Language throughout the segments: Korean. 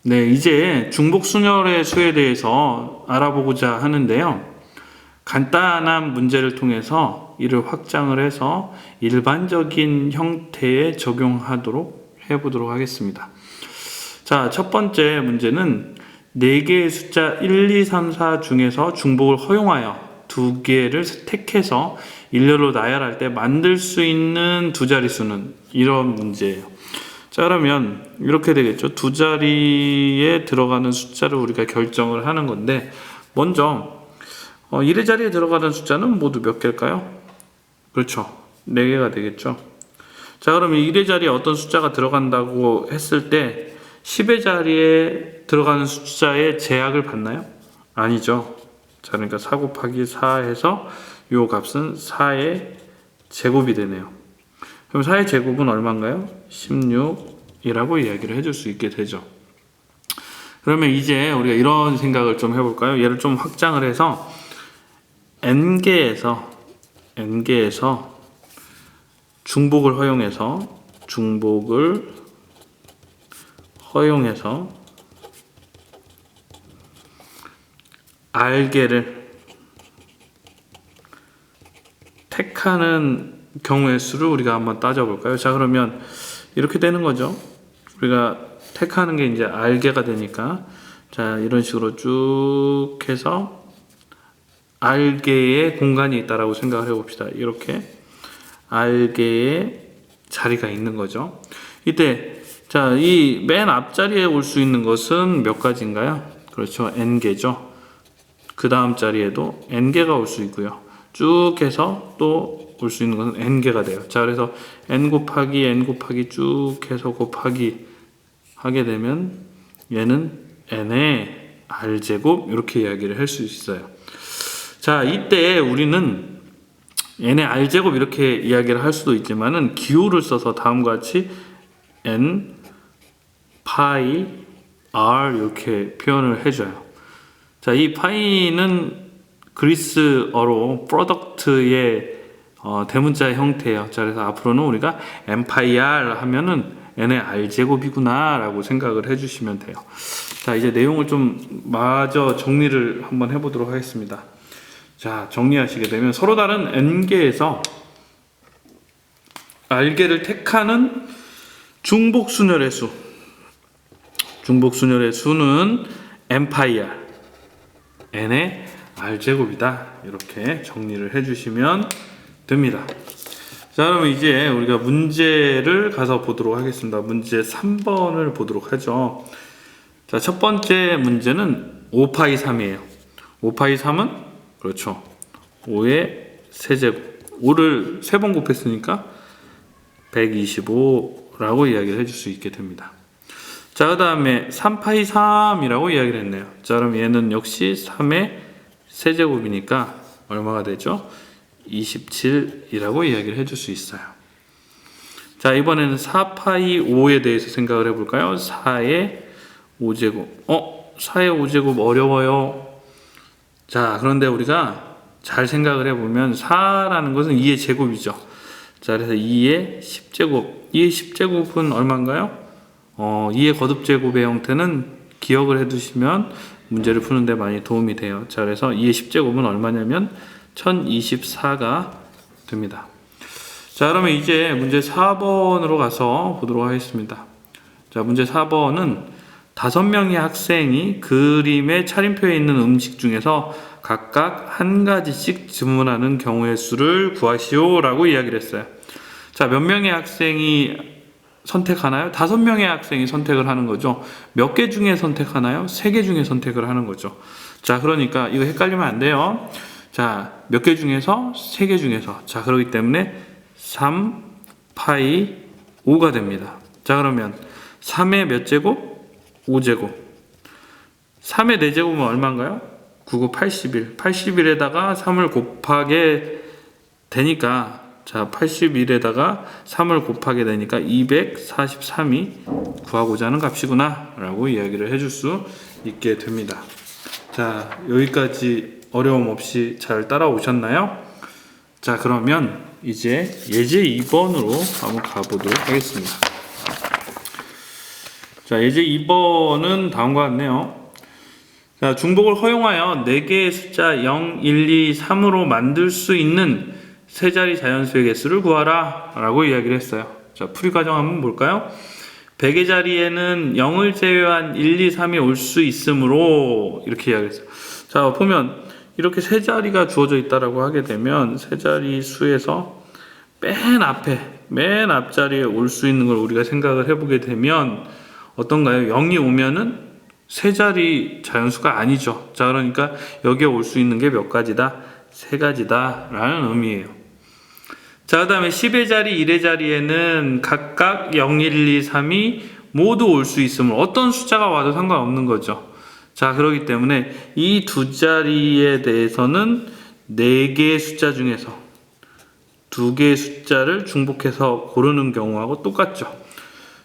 네, 이제 중복순열의 수에 대해서 알아보고자 하는데요. 간단한 문제를 통해서 이를 확장을 해서 일반적인 형태에 적용하도록 해보도록 하겠습니다. 자, 첫 번째 문제는 4개의 숫자 1, 2, 3, 4 중에서 중복을 허용하여 2개를 택해서 일렬로 나열할 때 만들 수 있는 두 자릿수는, 이런 문제예요. 자, 그러면 이렇게 되겠죠. 두 자리에 들어가는 숫자를 우리가 결정을 하는 건데, 먼저 1의 자리에 들어가는 숫자는 모두 몇 개일까요? 그렇죠, 4개가 되겠죠. 자, 그러면 1의 자리에 어떤 숫자가 들어간다고 했을 때 10의 자리에 들어가는 숫자의 제약을 받나요? 아니죠. 자, 그러니까 4 곱하기 4 해서 이 값은 4의 제곱이 되네요. 그럼 4의 제곱은 얼마인가요? 16이라고 이야기를 해줄 수 있게 되죠. 그러면 이제 우리가 이런 생각을 좀 해볼까요? 얘를 좀 확장을 해서 n개에서 중복을 허용해서 r개를 택하는 경우의 수를 우리가 한번 따져볼까요? 자, 그러면 이렇게 되는 거죠. 우리가 택하는 게 이제 r개가 되니까, 자, 이런 식으로 쭉 해서 r개의 공간이 있다라고 생각을 해봅시다. 이렇게 r개의 자리가 있는 거죠. 이때 자, 이 맨 앞자리에 올 수 있는 것은 몇 가지인가요? 그렇죠, n개죠. 그 다음 자리에도 n개가 올 수 있고요. 쭉 해서 또 올 수 있는 것은 n개가 돼요. 자, 그래서 n 곱하기 쭉 해서 곱하기 하게 되면 얘는 n의 r제곱, 이렇게 이야기를 할 수 있어요. 자, 이때 우리는 n의 r제곱 이렇게 이야기를 할 수도 있지만은 기호를 써서 다음과 같이 n 파이 r 이렇게 표현을 해줘요. 자, 이 파이는 그리스어로 프로덕트의 대문자 형태예요. 자, 그래서 앞으로는 우리가 n 파이 r 하면은 n의 r제곱이구나 라고 생각을 해주시면 돼요. 자, 이제 내용을 좀 마저 정리를 한번 해보도록 하겠습니다. 자, 정리하시게 되면 서로 다른 n개에서 r개를 택하는 중복순열의 수는 n 파이 r, n의 r제곱이다, 이렇게 정리를 해주시면 됩니다. 자, 그러면 이제 우리가 문제를 가서 보도록 하겠습니다. 문제 3번을 보도록 하죠. 자, 첫 번째 문제는 5파이 3이에요. 5파이 3은 그렇죠, 5의 세제곱, 5를 3번 곱했으니까 125라고 이야기를 해줄 수 있게 됩니다. 자, 그 다음에 3파이 3이라고 이야기를 했네요. 자, 그럼 얘는 역시 3의 세제곱이니까 얼마가 되죠? 27이라고 이야기를 해줄 수 있어요. 자, 이번에는 4파이 5에 대해서 생각을 해볼까요? 4의 5제곱. 4의 5제곱 어려워요. 자, 그런데 우리가 잘 생각을 해보면 4라는 것은 2의 제곱이죠. 자, 그래서 2의 10제곱. 2의 10제곱은 얼마인가요? 2의 거듭제곱의 형태는 기억을 해두시면 문제를 푸는데 많이 도움이 돼요. 자, 그래서 2의 10제곱은 얼마냐면 1024가 됩니다. 자, 그러면 이제 문제 4번으로 가서 보도록 하겠습니다. 자, 문제 4번은 5명의 학생이 그림의 차림표에 있는 음식 중에서 각각 한 가지씩 주문하는 경우의 수를 구하시오 라고 이야기를 했어요. 자, 몇 명의 학생이 선택하나요? 5명의 학생이 선택을 하는 거죠. 몇 개 중에 선택하나요? 3개 중에 선택을 하는 거죠. 자, 그러니까 이거 헷갈리면 안 돼요. 자, 몇 개 중에서? 3개 중에서. 자, 그렇기 때문에 3 파이 5가 됩니다. 자, 그러면 3의 몇 제곱? 5제곱. 3의 4제곱은 얼마인가요? 9, 81. 81에다가 3을 곱하게 되니까, 자, 81에다가 3을 곱하게 되니까 243이 구하고자 하는 값이구나 라고 이야기를 해줄 수 있게 됩니다. 자, 여기까지 어려움 없이 잘 따라오셨나요? 자, 그러면 이제 예제 2번으로 한번 가보도록 하겠습니다. 자, 이제 2번은 다음과 같네요. 자, 중복을 허용하여 4개의 숫자 0, 1, 2, 3으로 만들 수 있는 세 자리 자연수의 개수를 구하라 라고 이야기를 했어요. 자, 풀이 과정 한번 볼까요? 100의 자리에는 0을 제외한 1, 2, 3이 올 수 있으므로 이렇게 이야기했어요. 자, 보면 이렇게 세 자리가 주어져 있다라고 하게 되면 세 자리 수에서 맨 앞자리에 올 수 있는 걸 우리가 생각을 해보게 되면 어떤가요? 0이 오면은 세 자리 자연수가 아니죠. 자, 그러니까 여기에 올 수 있는 게 몇 가지다? 세 가지다 라는 의미예요. 자, 그 다음에 10의 자리, 1의 자리에는 각각 0, 1, 2, 3이 모두 올 수 있으므로 어떤 숫자가 와도 상관없는 거죠. 자, 그렇기 때문에 이 두 자리에 대해서는 4개의 숫자 중에서 2개의 숫자를 중복해서 고르는 경우하고 똑같죠.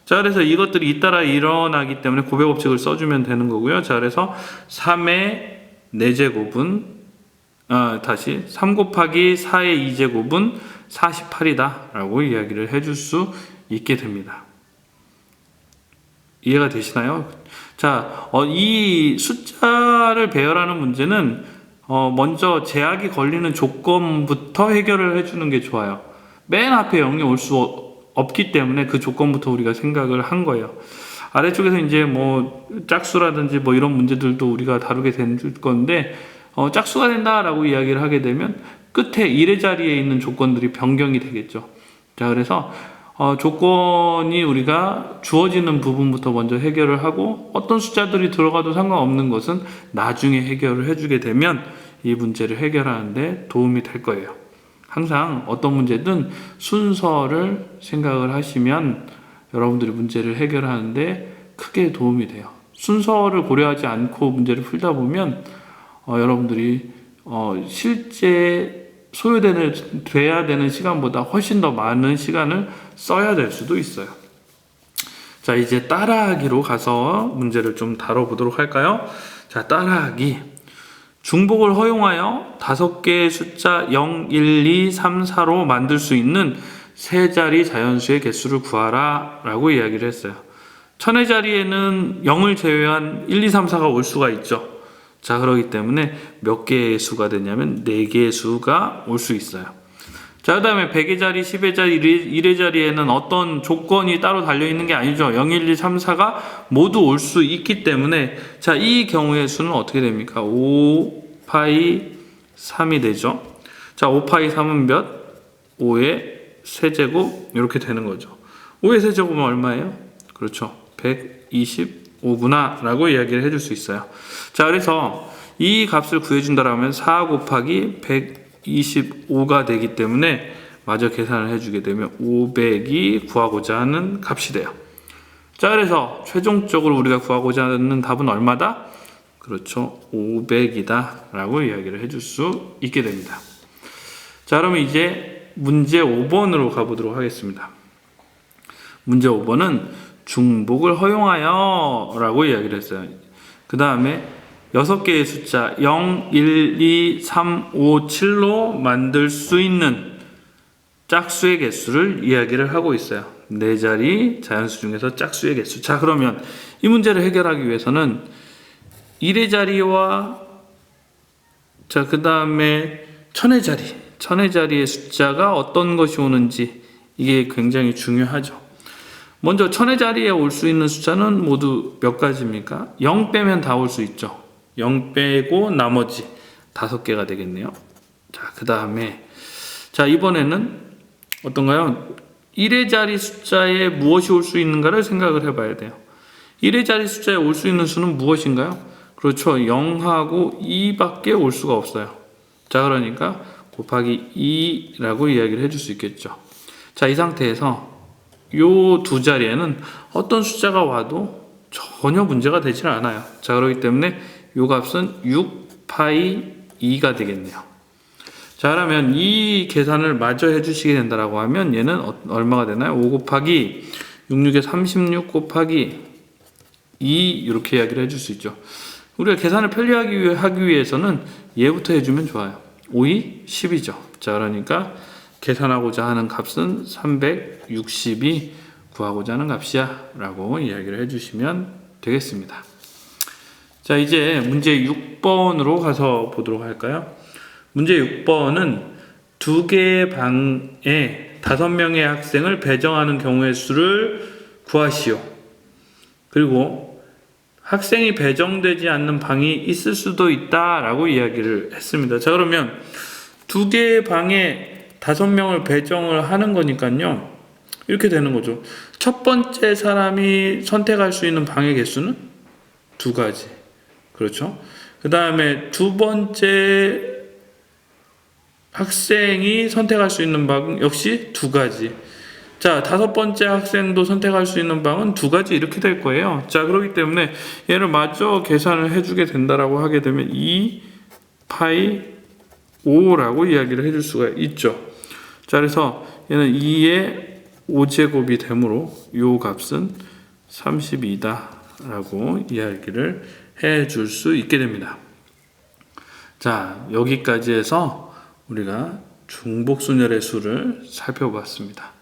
자, 그래서 이것들이 잇따라 일어나기 때문에 고백법칙을 써주면 되는 거고요. 자, 그래서 3의 4제곱은 다시 3 곱하기 4의 2제곱은 48이다 라고 이야기를 해줄 수 있게 됩니다. 이해가 되시나요? 자, 이 숫자를 배열하는 문제는 먼저 제약이 걸리는 조건부터 해결을 해주는 게 좋아요. 맨 앞에 0이 올 수 없기 때문에 그 조건부터 우리가 생각을 한 거예요. 아래쪽에서 이제 뭐 짝수라든지 뭐 이런 문제들도 우리가 다루게 될 건데 짝수가 된다라고 이야기를 하게 되면 끝에 1의 자리에 있는 조건들이 변경이 되겠죠. 자, 그래서 조건이 우리가 주어지는 부분부터 먼저 해결을 하고 어떤 숫자들이 들어가도 상관없는 것은 나중에 해결을 해주게 되면 이 문제를 해결하는데 도움이 될 거예요. 항상 어떤 문제든 순서를 생각을 하시면 여러분들이 문제를 해결하는데 크게 도움이 돼요. 순서를 고려하지 않고 문제를 풀다 보면 여러분들이 실제 돼야 되는 시간보다 훨씬 더 많은 시간을 써야 될 수도 있어요. 자, 이제 따라하기로 가서 문제를 좀 다뤄보도록 할까요? 자, 따라하기. 중복을 허용하여 5개의 숫자 0, 1, 2, 3, 4로 만들 수 있는 세 자리 자연수의 개수를 구하라 라고 이야기를 했어요. 1000의 자리에는 0을 제외한 1, 2, 3, 4가 올 수가 있죠. 자, 그렇기 때문에 몇 개의 수가 되냐면 4개의 수가 올 수 있어요. 자, 그 다음에 100의 자리, 10의 자리, 1의 자리에는 어떤 조건이 따로 달려있는 게 아니죠. 0, 1, 2, 3, 4가 모두 올 수 있기 때문에 자, 이 경우의 수는 어떻게 됩니까? 5 파이 3이 되죠. 자, 5 파이 3은 몇? 5의 세제곱 이렇게 되는 거죠. 5의 세제곱은 얼마예요? 그렇죠. 125구나 라고 이야기를 해줄 수 있어요. 자, 그래서 이 값을 구해준다라면 4 곱하기 125가 되기 때문에 마저 계산을 해주게 되면 500이 구하고자 하는 값이 돼요. 자, 그래서 최종적으로 우리가 구하고자 하는 답은 얼마다? 그렇죠. 500이다 라고 이야기를 해줄 수 있게 됩니다. 자, 그러면 이제 문제 5번으로 가보도록 하겠습니다. 문제 5번은 중복을 허용하여 라고 이야기를 했어요. 그 다음에 6개의 숫자 0, 1, 2, 3, 5, 7로 만들 수 있는 짝수의 개수를 이야기를 하고 있어요. 4자리 자연수 중에서 짝수의 개수. 자, 그러면 이 문제를 해결하기 위해서는 1의 자리와 자, 그 다음에 1000의 자리의 숫자가 어떤 것이 오는지 이게 굉장히 중요하죠. 먼저 1000의 자리에 올 수 있는 숫자는 모두 몇 가지입니까? 0 빼면 다 올 수 있죠. 0 빼고 나머지 5개가 되겠네요. 자, 그 다음에 자, 이번에는 어떤가요? 1의 자리 숫자에 무엇이 올 수 있는가를 생각을 해봐야 돼요. 1의 자리 숫자에 올 수 있는 수는 무엇인가요? 그렇죠. 0하고 2밖에 올 수가 없어요. 자, 그러니까 곱하기 2라고 이야기를 해줄 수 있겠죠. 자, 이 상태에서 요 두 자리에는 어떤 숫자가 와도 전혀 문제가 되질 않아요. 자, 그렇기 때문에 요 값은 6파이 2가 되겠네요. 자, 그러면 이 계산을 마저 해주시게 된다라고 하면 얘는 얼마가 되나요? 5 곱하기 66에 36 곱하기 2 이렇게 이야기를 해줄 수 있죠. 우리가 계산을 편리하기 위해서는 얘부터 해주면 좋아요. 5이 10이죠. 자, 그러니까 계산하고자 하는 값은 360이 구하고자 하는 값이야 라고 이야기를 해주시면 되겠습니다. 자, 이제 문제 6번으로 가서 보도록 할까요? 문제 6번은 두 개의 방에 5명의 학생을 배정하는 경우의 수를 구하시오. 그리고 학생이 배정되지 않는 방이 있을 수도 있다라고 이야기를 했습니다. 자, 그러면 두 개의 방에 5명을 배정을 하는 거니까요. 이렇게 되는 거죠. 첫 번째 사람이 선택할 수 있는 방의 개수는 2가지. 그렇죠? 그 다음에 두 번째 학생이 선택할 수 있는 방은 역시 2가지. 자, 5번째 학생도 선택할 수 있는 방은 2가지 이렇게 될 거예요. 자, 그렇기 때문에 얘를 마저 계산을 해주게 된다라고 하게 되면 2파이 5라고 이야기를 해줄 수가 있죠. 자, 그래서 얘는 2의 5제곱이 되므로 이 값은 32다라고 이야기를 해줄 수 있게 됩니다. 자, 여기까지 해서 우리가 중복순열의 수를 살펴봤습니다.